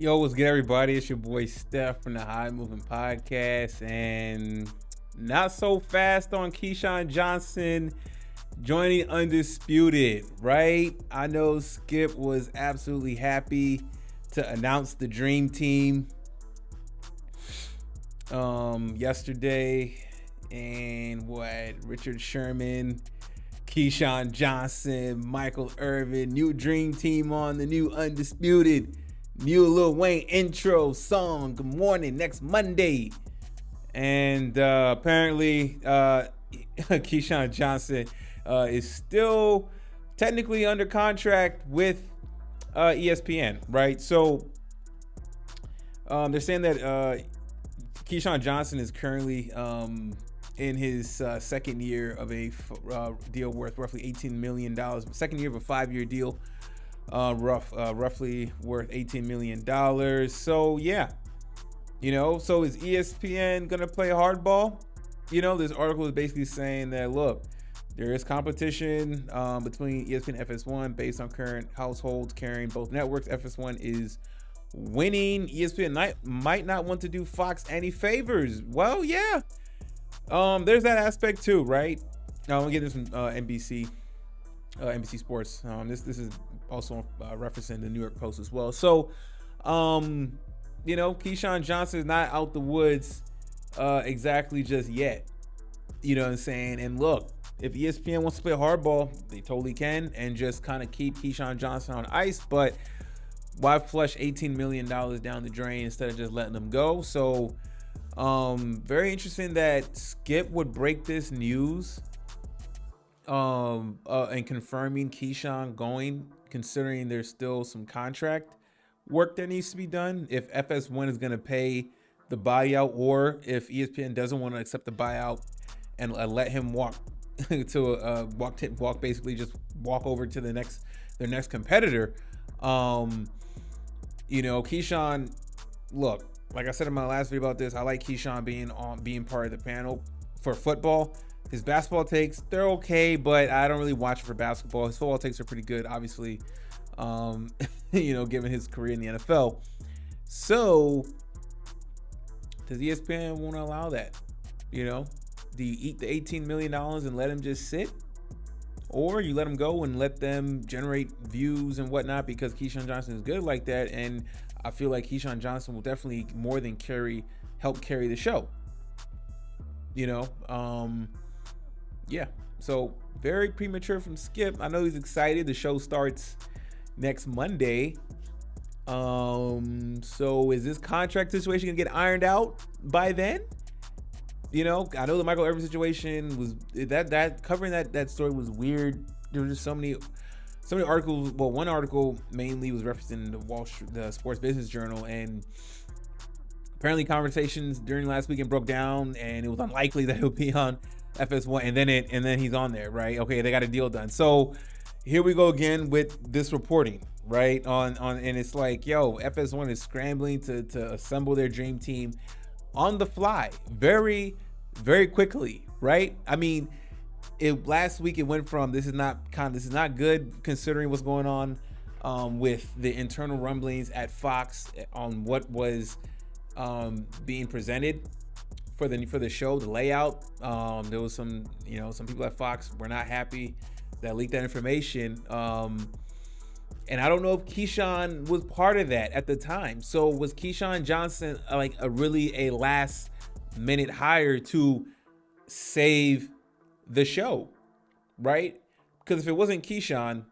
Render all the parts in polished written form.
Yo, what's good, everybody? It's your boy Steph from the High Moving Podcast, and not so fast on Keyshawn Johnson joining Undisputed, right? I know Skip was absolutely happy to announce the Dream Team yesterday, and Richard Sherman, Keyshawn Johnson, Michael Irvin, new Dream Team on the new Undisputed. New Lil Wayne intro song, good morning, next Monday. And apparently Keyshawn Johnson is still technically under contract with ESPN, right? So they're saying that Keyshawn Johnson is currently in his second year of a deal worth roughly $18 million. Second year of a 5-year deal. Roughly worth $18 million. So yeah, so is ESPN gonna play hardball? This article is basically saying that, look, there is competition between ESPN and FS1 based on current households carrying both networks. FS1 is winning. ESPN might not want to do Fox any favors. Well, yeah, there's that aspect too, right? Now I'm gonna get this from NBC Sports. This is also referencing the New York Post as well. So, Keyshawn Johnson is not out the woods exactly just yet. You know what I'm saying? And look, if ESPN wants to play hardball, they totally can, and just kind of keep Keyshawn Johnson on ice. But why flush $18 million down the drain instead of just letting them go? So, very interesting that Skip would break this news and confirming Keyshawn going, considering there's still some contract work that needs to be done. If FS1 is going to pay the buyout, or if ESPN doesn't want to accept the buyout and let him walk to walk basically just walk over to their next competitor. Keyshawn, look, like I said in my last video about this, I like Keyshawn being part of the panel for football. His basketball takes, they're okay, but I don't really watch it for basketball. His football takes are pretty good, obviously, given his career in the NFL. So, does ESPN want to allow that? Do you eat the $18 million and let him just sit? Or you let him go and let them generate views and whatnot, because Keyshawn Johnson is good like that, and I feel like Keyshawn Johnson will definitely more than help carry the show. Yeah, so very premature from Skip. I know he's excited. The show starts next Monday. So is this contract situation gonna get ironed out by then? I know the Michael Irvin situation was that covering that story was weird. There were just so many articles. Well, one article mainly was referencing the Sports Business Journal, and apparently conversations during last weekend broke down, and it was unlikely that he'll be on FS1, and then he's on there, right? Okay, they got a deal done. So here we go again with this reporting, right? And it's like, yo, FS1 is scrambling to assemble their dream team on the fly, very, very quickly, right? I mean, last week it went from this is not good considering what's going on with the internal rumblings at Fox on what was being presented for the show, the layout. There was some people at Fox were not happy that leaked that information. And I don't know if Keyshawn was part of that at the time. So was Keyshawn Johnson like a last minute hire to save the show, right? Because if it wasn't Keyshawn,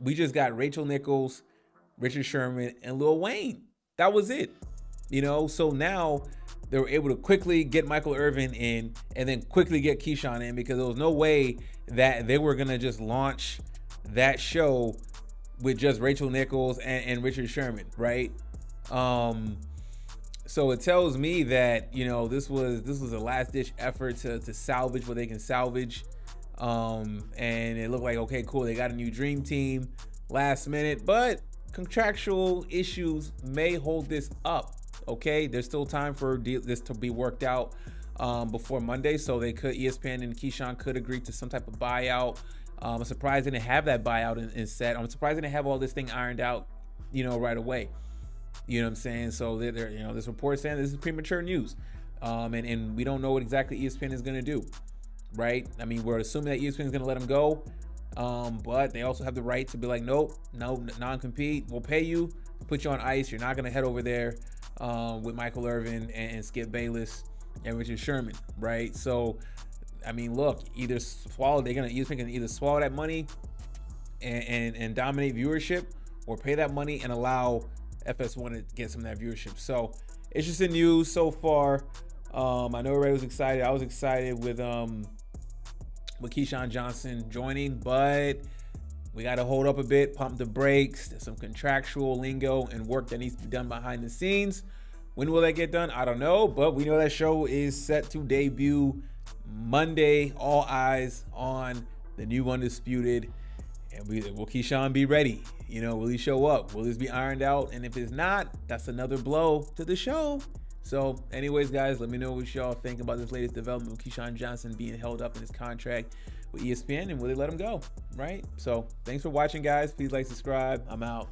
we just got Rachel Nichols, Richard Sherman, and Lil Wayne. That was it. So now they were able to quickly get Michael Irvin in and then quickly get Keyshawn in, because there was no way that they were going to just launch that show with just Rachel Nichols and Richard Sherman, right? So it tells me that, this was a last-ditch effort to salvage what they can salvage. And it looked like, okay, cool, they got a new dream team last minute, but contractual issues may hold this up. Okay, there's still time for this to be worked out before Monday, so ESPN and Keyshawn could agree to some type of buyout. I'm surprised they didn't have that buyout in set. I'm surprised they didn't have all this thing ironed out, right away. You know what I'm saying? So they're you know, this report saying this is premature news, and we don't know what exactly ESPN is going to do, right? I mean, we're assuming that ESPN is going to let him go, but they also have the right to be like, nope, no non-compete. We'll pay you, put you on ice. You're not going to head over there with Michael Irvin and Skip Bayless and Richard Sherman, right? So, I mean, look, either ESPN can either swallow that money and dominate viewership, or pay that money and allow FS1 to get some of that viewership. So interesting news so far. I know everybody was excited. I was excited with Keyshawn Johnson joining, but we got to hold up a bit, pump the brakes. There's some contractual lingo and work that needs to be done behind the scenes. When will that get done? I don't know, but we know that show is set to debut Monday. All eyes on the new Undisputed. And will Keyshawn be ready? You know, will he show up? Will this be ironed out? And if it's not, that's another blow to the show. So anyways, guys, let me know what y'all think about this latest development with Keyshawn Johnson being held up in his contract with ESPN, and will they let him go, right? So thanks for watching, guys. Please like, subscribe. I'm out.